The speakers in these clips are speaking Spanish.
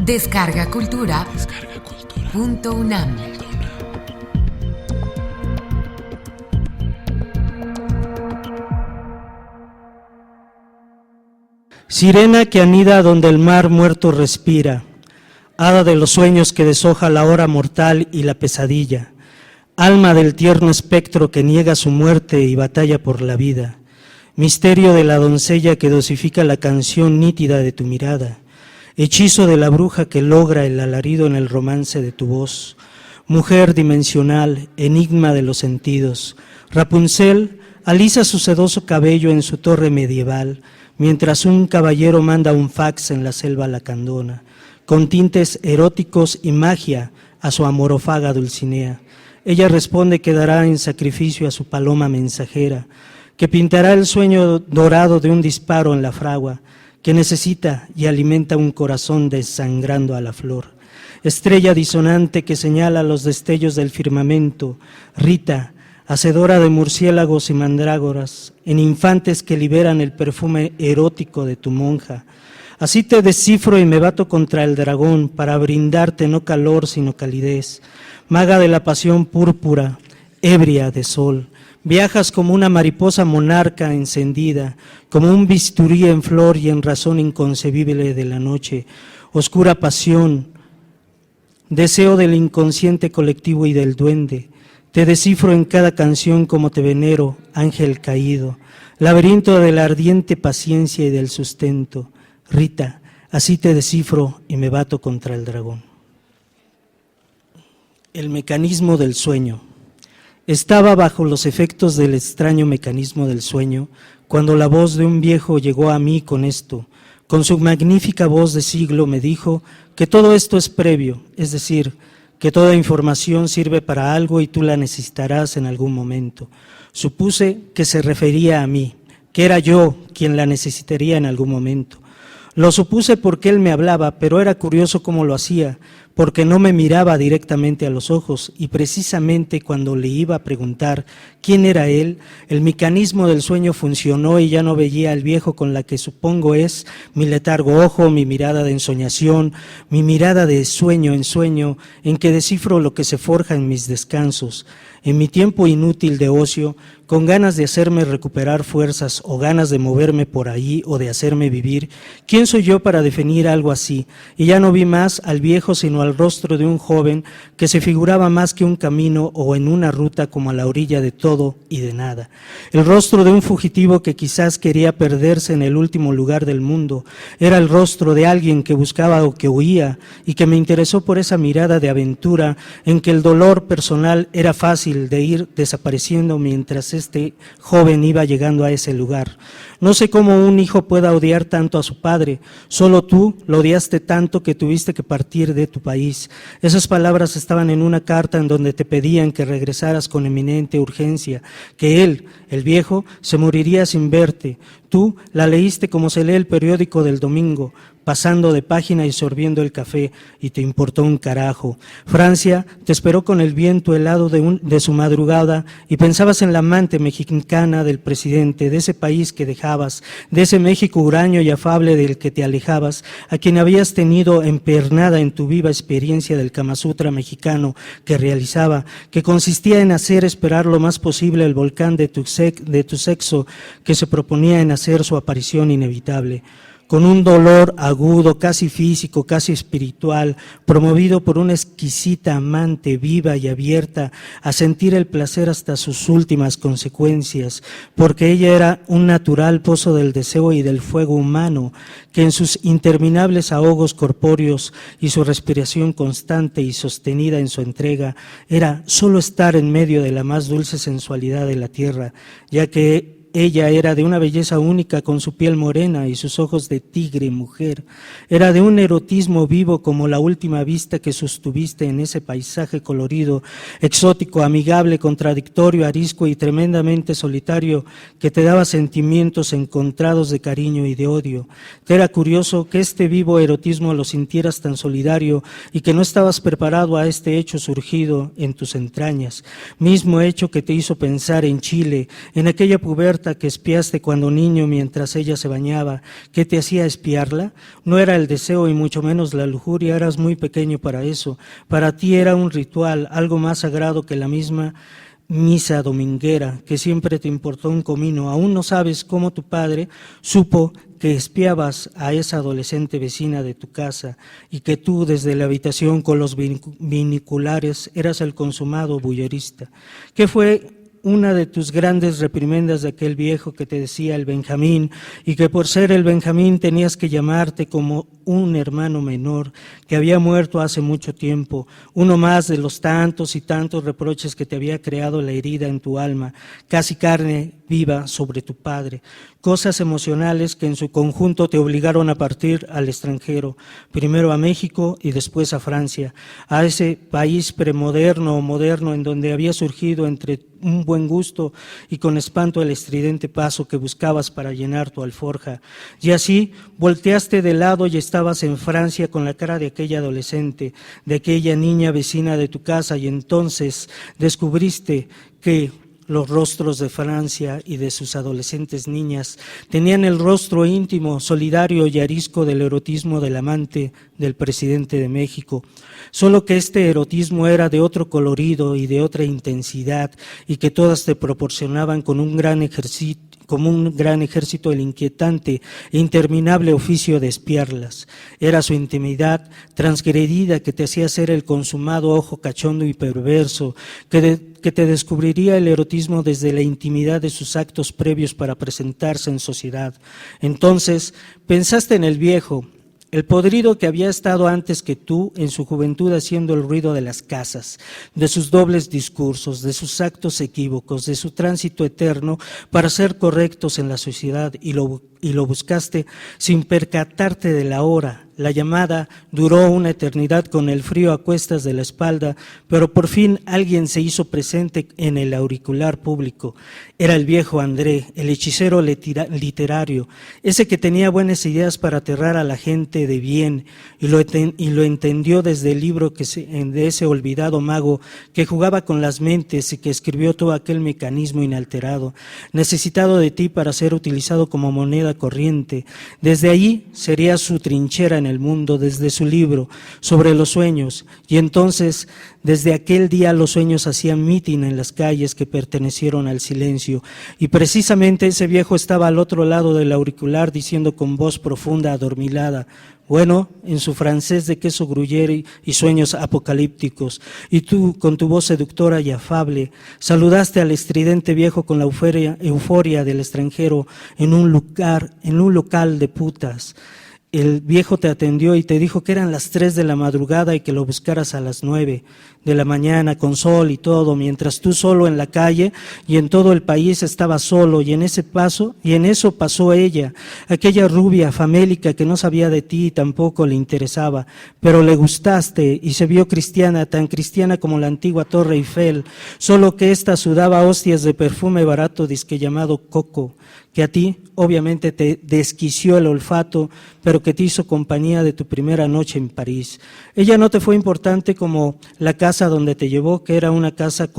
Descarga Cultura. .unam. Sirena que anida donde el mar muerto respira, hada de los sueños que deshoja la hora mortal y la pesadilla, alma del tierno espectro que niega su muerte y batalla por la vida, misterio de la doncella que dosifica la canción nítida de tu mirada, hechizo de la bruja que logra el alarido en el romance de tu voz, mujer dimensional, enigma de los sentidos. Rapunzel alisa su sedoso cabello en su torre medieval, mientras un caballero manda un fax en la selva lacandona, con tintes eróticos y magia a su amorofaga Dulcinea. Ella responde que dará en sacrificio a su paloma mensajera, que pintará el sueño dorado de un disparo en la fragua, que necesita y alimenta un corazón desangrando a la flor. Estrella disonante que señala los destellos del firmamento, Rita, hacedora de murciélagos y mandrágoras, en infantes que liberan el perfume erótico de tu monja. Así te descifro y me bato contra el dragón para brindarte no calor sino calidez. Maga de la pasión púrpura, ebria de sol, viajas como una mariposa monarca encendida, como un bisturí en flor y en razón inconcebible de la noche. Oscura pasión, deseo del inconsciente colectivo y del duende. Te descifro en cada canción como te venero, ángel caído, laberinto de la ardiente paciencia y del sustento. Rita, así te descifro y me bato contra el dragón. El mecanismo del sueño. Estaba bajo los efectos del extraño mecanismo del sueño cuando la voz de un viejo llegó a mí con esto. Con su magnífica voz de siglo me dijo que todo esto es previo, es decir, que toda información sirve para algo y tú la necesitarás en algún momento. Supuse que se refería a mí, que era yo quien la necesitaría en algún momento. Lo supuse porque él me hablaba, pero era curioso cómo lo hacía, porque no me miraba directamente a los ojos y precisamente cuando le iba a preguntar quién era él, el mecanismo del sueño funcionó y ya no veía al viejo con la que supongo es mi letargo ojo, mi mirada de ensoñación, mi mirada de sueño en sueño, en que descifro lo que se forja en mis descansos, en mi tiempo inútil de ocio, con ganas de hacerme recuperar fuerzas o ganas de moverme por ahí o de hacerme vivir. ¿Quién soy yo para definir algo así? Y ya no vi más al viejo sino al rostro de un joven que se figuraba más que un camino o en una ruta como a la orilla de todo y de nada. El rostro de un fugitivo que quizás quería perderse en el último lugar del mundo. Era el rostro de alguien que buscaba o que huía y que me interesó por esa mirada de aventura en que el dolor personal era fácil de ir desapareciendo mientras este joven iba llegando a ese lugar. No sé cómo un hijo pueda odiar tanto a su padre, solo tú lo odiaste tanto que tuviste que partir de tu país. Esas palabras estaban en una carta en donde te pedían que regresaras con eminente urgencia, que él, el viejo, se moriría sin verte. Tú la leíste como se lee el periódico del domingo, pasando de página y sorbiendo el café, y te importó un carajo. Francia te esperó con el viento helado de su madrugada y pensabas en la amante mexicana del presidente, de ese país que dejabas, de ese México huraño y afable del que te alejabas, a quien habías tenido empernada en tu viva experiencia del Kama Sutra mexicano que realizaba, que consistía en hacer esperar lo más posible el volcán de tu sexo que se proponía en hacer su aparición inevitable. Con un dolor agudo, casi físico, casi espiritual, promovido por una exquisita amante viva y abierta a sentir el placer hasta sus últimas consecuencias, porque ella era un natural pozo del deseo y del fuego humano, que en sus interminables ahogos corpóreos y su respiración constante y sostenida en su entrega, era solo estar en medio de la más dulce sensualidad de la tierra, ya que ella era de una belleza única con su piel morena y sus ojos de tigre mujer. Era de un erotismo vivo como la última vista que sostuviste en ese paisaje colorido, exótico, amigable, contradictorio, arisco y tremendamente solitario que te daba sentimientos encontrados de cariño y de odio. Te era curioso que este vivo erotismo lo sintieras tan solidario y que no estabas preparado a este hecho surgido en tus entrañas. Mismo hecho que te hizo pensar en Chile, en aquella puberta cierta que espiaste cuando niño mientras ella se bañaba? ¿Qué te hacía espiarla? No era el deseo y mucho menos la lujuria, eras muy pequeño para eso. Para ti era un ritual, algo más sagrado que la misma misa dominguera, que siempre te importó un comino. Aún no sabes cómo tu padre supo que espiabas a esa adolescente vecina de tu casa y que tú desde la habitación con los viniculares eras el consumado bullerista. ¿Qué fue una de tus grandes reprimendas de aquel viejo que te decía el Benjamín y que por ser el Benjamín tenías que llamarte como un hermano menor que había muerto hace mucho tiempo, uno más de los tantos y tantos reproches que te había creado la herida en tu alma, casi carne viva sobre tu padre, cosas emocionales que en su conjunto te obligaron a partir al extranjero, primero a México y después a Francia, a ese país premoderno o moderno en donde había surgido entre un buen gusto y con espanto el estridente paso que buscabas para llenar tu alforja. Y así volteaste de lado y estabas en Francia con la cara de aquella adolescente, de aquella niña vecina de tu casa, y entonces descubriste que los rostros de Francia y de sus adolescentes niñas tenían el rostro íntimo, solidario y arisco del erotismo del amante del presidente de México, solo que este erotismo era de otro colorido y de otra intensidad y que todas te proporcionaban con un gran ejército el inquietante e interminable oficio de espiarlas. Era su intimidad transgredida que te hacía ser el consumado ojo cachondo y perverso, que te descubriría el erotismo desde la intimidad de sus actos previos para presentarse en sociedad. Entonces pensaste en el viejo, el podrido que había estado antes que tú en su juventud haciendo el ruido de las casas, de sus dobles discursos, de sus actos equívocos, de su tránsito eterno para ser correctos en la sociedad, y lo buscaste sin percatarte de la hora. La llamada duró una eternidad con el frío a cuestas de la espalda, pero por fin alguien se hizo presente en el auricular público. Era el viejo André, el hechicero literario, ese que tenía buenas ideas para aterrar a la gente de bien y lo entendió desde el libro de ese olvidado mago que jugaba con las mentes y que escribió todo aquel mecanismo inalterado, necesitado de ti para ser utilizado como moneda corriente. Desde allí sería su trinchera en el mundo, desde su libro sobre los sueños, y entonces desde aquel día los sueños hacían mitin en las calles que pertenecieron al silencio, y precisamente ese viejo estaba al otro lado del auricular diciendo con voz profunda, adormilada, bueno, en su francés de queso gruyere y sueños apocalípticos, y tú, con tu voz seductora y afable, saludaste al estridente viejo con la euforia del extranjero en un local de putas. El viejo te atendió y te dijo que eran las 3 de la madrugada y que lo buscaras a las 9 de la mañana con sol y todo, mientras tú solo en la calle y en todo el país estabas solo, y en eso pasó ella, aquella rubia famélica que no sabía de ti y tampoco le interesaba, pero le gustaste y se vio cristiana, tan cristiana como la antigua Torre Eiffel, solo que ésta sudaba hostias de perfume barato disque llamado coco, que a ti obviamente te desquició el olfato, pero que te hizo compañía de tu primera noche en París. Ella no te fue importante como la casa donde te llevó, que era una casa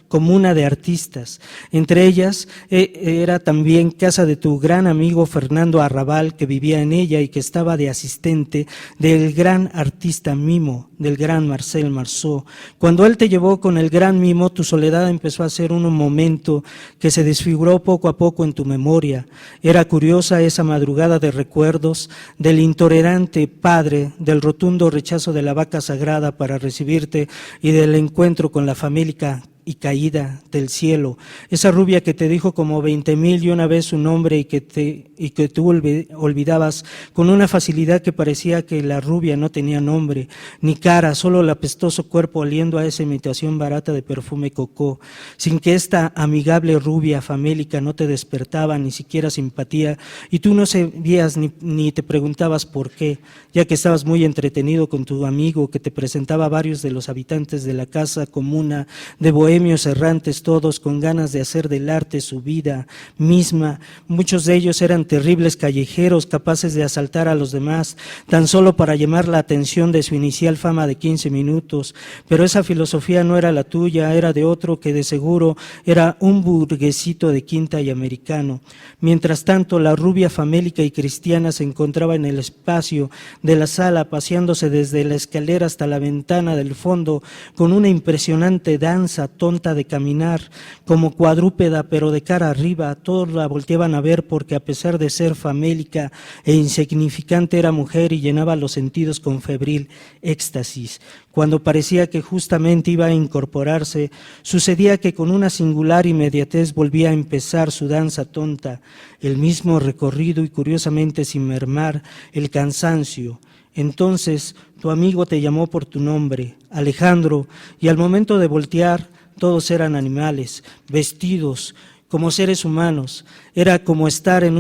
comuna de artistas. Entre ellas era también casa de tu gran amigo Fernando Arrabal, que vivía en ella y que estaba de asistente del gran artista Mimo, del gran Marcel Marceau. Cuando él te llevó con el gran Mimo, tu soledad empezó a ser un momento que se desfiguró poco a poco en tu memoria. Era curiosa esa madrugada de recuerdos del intolerante padre, del rotundo rechazo de la vaca sagrada para recibirte y del encuentro con la famélica y caída del cielo, esa rubia que te dijo como 20,000 y una vez su nombre y que tú olvidabas con una facilidad que parecía que la rubia no tenía nombre ni cara, solo el apestoso cuerpo oliendo a esa imitación barata de perfume cocó, sin que esta amigable rubia famélica no te despertaba ni siquiera simpatía, y tú no sabías ni te preguntabas por qué, ya que estabas muy entretenido con tu amigo que te presentaba a varios de los habitantes de la casa comuna de Bohemia bohemios errantes todos, con ganas de hacer del arte su vida misma. Muchos de ellos eran terribles callejeros, capaces de asaltar a los demás, tan solo para llamar la atención de su inicial fama de 15 minutos. Pero esa filosofía no era la tuya, era de otro que de seguro era un burguesito de quinta y americano. Mientras tanto, la rubia famélica y cristiana se encontraba en el espacio de la sala, paseándose desde la escalera hasta la ventana del fondo, con una impresionante danza tonta de caminar, como cuadrúpeda, pero de cara arriba. Todos la volteaban a ver porque, a pesar de ser famélica e insignificante, era mujer y llenaba los sentidos con febril éxtasis. Cuando parecía que justamente iba a incorporarse, sucedía que con una singular inmediatez volvía a empezar su danza tonta, el mismo recorrido y curiosamente sin mermar el cansancio. Entonces tu amigo te llamó por tu nombre, Alejandro, y al momento de voltear todos eran animales, vestidos como seres humanos. Era como estar en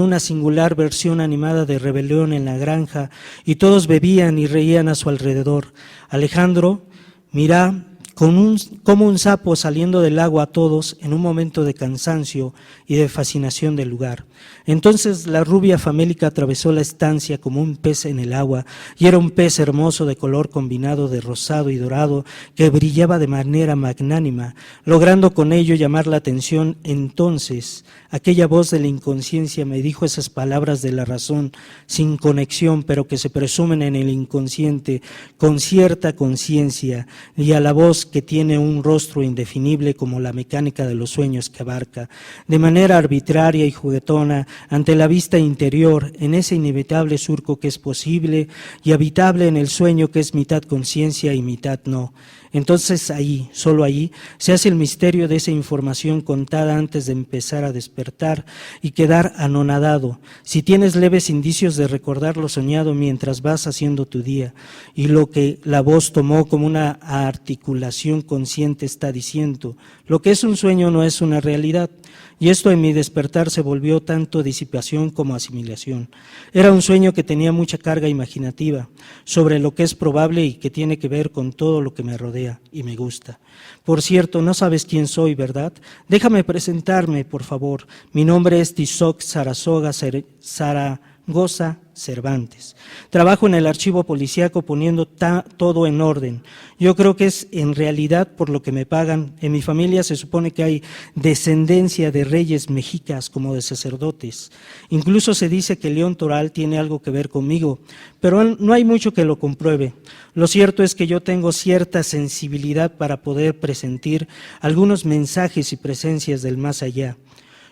una singular versión animada de Rebelión en la Granja, y todos bebían y reían a su alrededor. Alejandro mira como un sapo saliendo del agua a todos en un momento de cansancio y de fascinación del lugar. Entonces la rubia famélica atravesó la estancia como un pez en el agua, y era un pez hermoso de color combinado de rosado y dorado que brillaba de manera magnánima, logrando con ello llamar la atención. Entonces aquella voz de la inconsciencia me dijo esas palabras de la razón sin conexión, pero que se presumen en el inconsciente con cierta conciencia, y a la voz que tiene un rostro indefinible como la mecánica de los sueños que abarca, de manera arbitraria y juguetona, ante la vista interior, en ese inevitable surco que es posible y habitable en el sueño que es mitad conciencia y mitad no. Entonces ahí, solo ahí, se hace el misterio de esa información contada antes de empezar a despertar y quedar anonadado. Si tienes leves indicios de recordar lo soñado mientras vas haciendo tu día, y lo que la voz tomó como una articulación consciente está diciendo, lo que es un sueño no es una realidad. Y esto en mi despertar se volvió tanto disipación como asimilación. Era un sueño que tenía mucha carga imaginativa sobre lo que es probable y que tiene que ver con todo lo que me rodea y me gusta. Por cierto, no sabes quién soy, ¿verdad? Déjame presentarme, por favor. Mi nombre es Tizoc Sarasoga Zaragoza Cervantes. Trabajo en el archivo policíaco poniendo todo en orden. Yo creo que es en realidad por lo que me pagan. En mi familia se supone que hay descendencia de reyes mexicas como de sacerdotes. Incluso se dice que León Toral tiene algo que ver conmigo, pero no hay mucho que lo compruebe. Lo cierto es que yo tengo cierta sensibilidad para poder presentir algunos mensajes y presencias del más allá.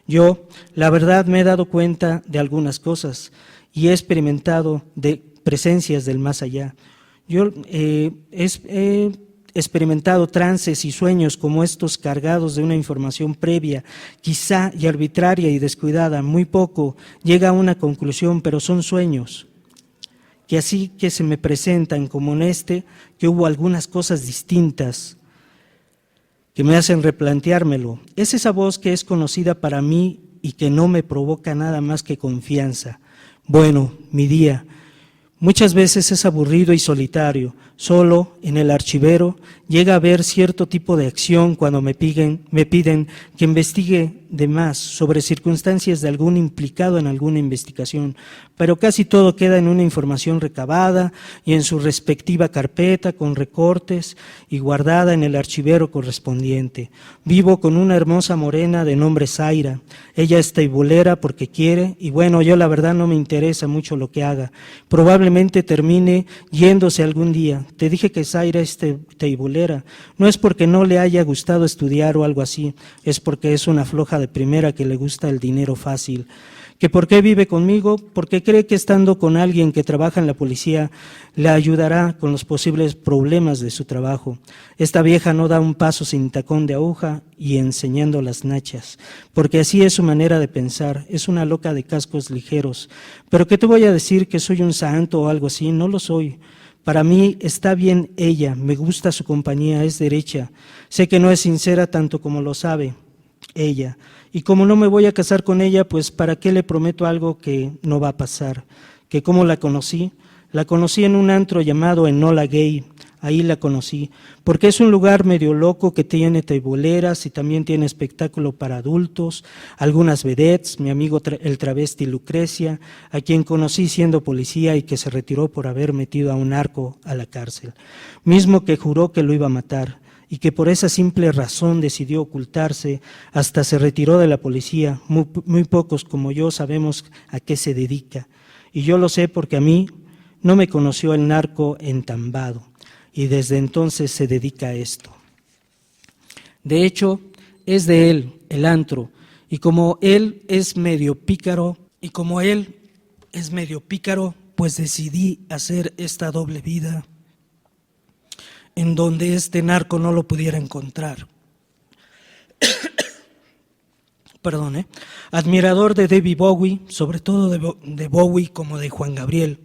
Yo, la verdad, me he dado cuenta de algunas cosas y he experimentado de presencias del más allá. Yo he experimentado trances y sueños como estos cargados de una información previa, quizá y arbitraria y descuidada. Muy poco llega a una conclusión, pero son sueños que así que se me presentan como en este, que hubo algunas cosas distintas que me hacen replanteármelo. Es esa voz que es conocida para mí y que no me provoca nada más que confianza. Bueno, mi día muchas veces es aburrido y solitario. Solo en el archivero llega a haber cierto tipo de acción cuando me piden que investigue de más sobre circunstancias de algún implicado en alguna investigación, pero casi todo queda en una información recabada y en su respectiva carpeta con recortes y guardada en el archivero correspondiente. Vivo con una hermosa morena de nombre Zaira. Ella es teibulera porque quiere y bueno, yo la verdad no me interesa mucho lo que haga. Probablemente termine yéndose algún día. Te dije que Zaira es teibulera. No es porque no le haya gustado estudiar o algo así, es porque es una floja de primera que le gusta el dinero fácil. ¿Que por qué vive conmigo? Porque cree que estando con alguien que trabaja en la policía le ayudará con los posibles problemas de su trabajo. Esta vieja no da un paso sin tacón de aguja y enseñando las nachas, porque así es su manera de pensar. Es una loca de cascos ligeros. Pero ¿qué te voy a decir? ¿Que soy un santo o algo así? No lo soy. Para mí está bien ella, me gusta su compañía, es derecha. Sé que no es sincera tanto como lo sabe ella. Y como no me voy a casar con ella, pues ¿para qué le prometo algo que no va a pasar? ¿Que cómo la conocí? La conocí en un antro llamado Enola Gay. ahí la conocí, porque es un lugar medio loco que tiene teiboleras y también tiene espectáculo para adultos, algunas vedettes, mi amigo el travesti Lucrecia, a quien conocí siendo policía y que se retiró por haber metido a un narco a la cárcel, mismo que juró que lo iba a matar y que por esa simple razón decidió ocultarse, hasta se retiró de la policía. Muy pocos como yo sabemos a qué se dedica, y yo lo sé porque a mí no me conoció el narco entambado, y desde entonces se dedica a esto. De hecho, es de él, el antro, y como él es medio pícaro, pues decidí hacer esta doble vida en donde este narco no lo pudiera encontrar. Perdón, admirador de David Bowie, sobre todo de Bowie como de Juan Gabriel,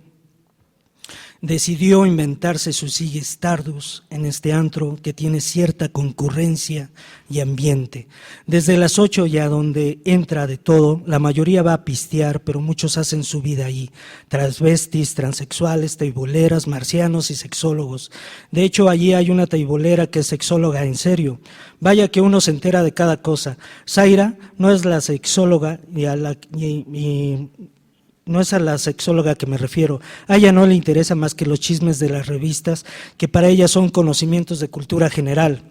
decidió inventarse su Ziggy Stardust en este antro que tiene cierta concurrencia y ambiente. Desde las 8 ya donde entra de todo, la mayoría va a pistear, pero muchos hacen su vida ahí, transvestis, transexuales, teiboleras, marcianos y sexólogos. De hecho, allí hay una teibolera que es sexóloga en serio. Vaya que uno se entera de cada cosa. Zaira no es la sexóloga no es a la sexóloga que me refiero, a ella no le interesa más que los chismes de las revistas, que para ella son conocimientos de cultura general,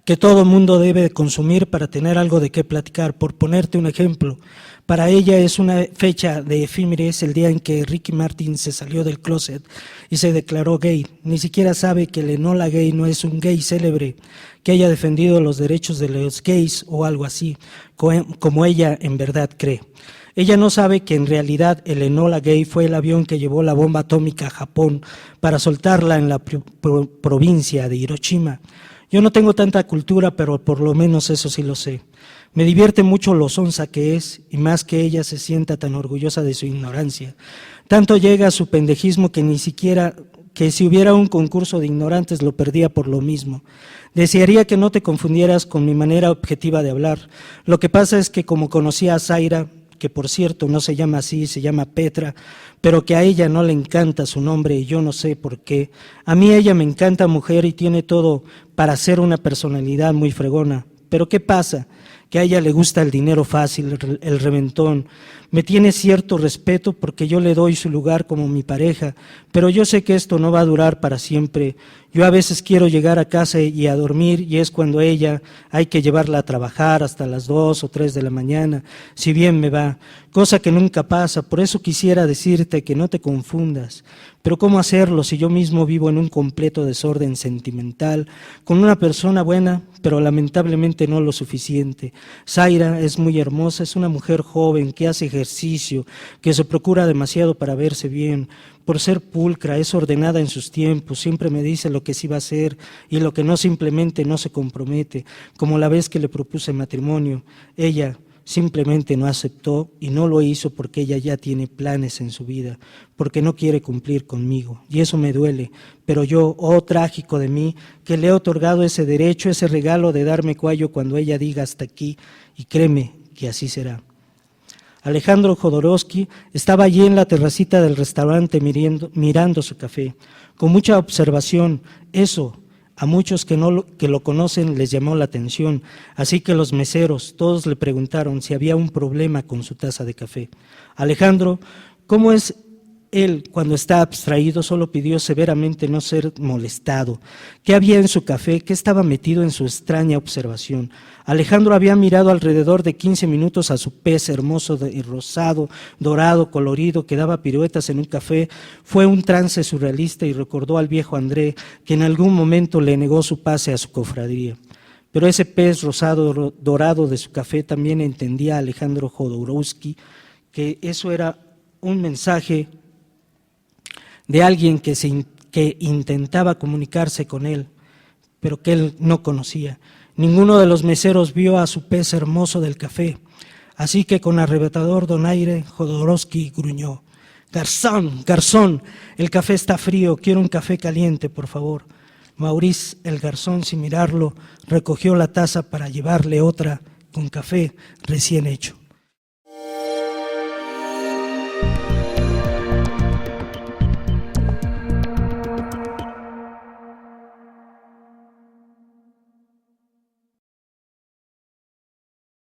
que todo mundo debe de consumir para tener algo de qué platicar. Por ponerte un ejemplo, para ella es una fecha de efímeres el día en que Ricky Martin se salió del closet y se declaró gay. Ni siquiera sabe que el Enola Gay no es un gay célebre que haya defendido los derechos de los gays o algo así, como ella en verdad cree. Ella no sabe que en realidad el Enola Gay fue el avión que llevó la bomba atómica a Japón para soltarla en la provincia de Hiroshima. Yo no tengo tanta cultura, pero por lo menos eso sí lo sé. Me divierte mucho lo sonsa que es, y más que ella se sienta tan orgullosa de su ignorancia. Tanto llega a su pendejismo que ni siquiera, que si hubiera un concurso de ignorantes lo perdía por lo mismo. Desearía que no te confundieras con mi manera objetiva de hablar. Lo que pasa es que como conocí a Zaira, que por cierto no se llama así, se llama Petra, pero que a ella no le encanta su nombre y yo no sé por qué. A mí ella me encanta mujer y tiene todo para ser una personalidad muy fregona. Pero ¿qué pasa? Que a ella le gusta el dinero fácil, el reventón. Me tiene cierto respeto porque yo le doy su lugar como mi pareja, pero yo sé que esto no va a durar para siempre. Yo a veces quiero llegar a casa y a dormir y es cuando ella hay que llevarla a trabajar hasta las 2 o 3 de la mañana, si bien me va, cosa que nunca pasa. Por eso quisiera decirte que no te confundas. Pero ¿cómo hacerlo si yo mismo vivo en un completo desorden sentimental, con una persona buena, pero lamentablemente no lo suficiente? Zaira es muy hermosa, es una mujer joven que hace ejercicio, que se procura demasiado para verse bien. Por ser pulcra, es ordenada en sus tiempos, siempre me dice lo que sí va a hacer y lo que no, simplemente no se compromete, como la vez que le propuse matrimonio. Ella simplemente no aceptó y no lo hizo porque ella ya tiene planes en su vida, porque no quiere cumplir conmigo y eso me duele, pero yo, oh trágico de mí, que le he otorgado ese derecho, ese regalo de darme cuello cuando ella diga hasta aquí, y créeme que así será. Alejandro Jodorowsky estaba allí en la terracita del restaurante mirando su café, con mucha observación. Eso a muchos que lo conocen les llamó la atención, así que los meseros todos le preguntaron si había un problema con su taza de café. Alejandro, ¿cómo es él cuando está abstraído? Solo pidió severamente no ser molestado. ¿Qué había en su café? ¿Qué estaba metido en su extraña observación? Alejandro había mirado alrededor de 15 minutos a su pez hermoso y rosado, dorado, colorido, que daba piruetas en un café. Fue un trance surrealista y recordó al viejo André, que en algún momento le negó su pase a su cofradía. Pero ese pez rosado, dorado de su café también entendía a Alejandro Jodorowsky que eso era un mensaje de alguien que intentaba comunicarse con él, pero que él no conocía. Ninguno de los meseros vio a su pez hermoso del café, así que con arrebatador donaire Jodorowsky gruñó: «Garzón, garzón, el café está frío, quiero un café caliente, por favor». Maurice, el garzón, sin mirarlo, recogió la taza para llevarle otra con café recién hecho.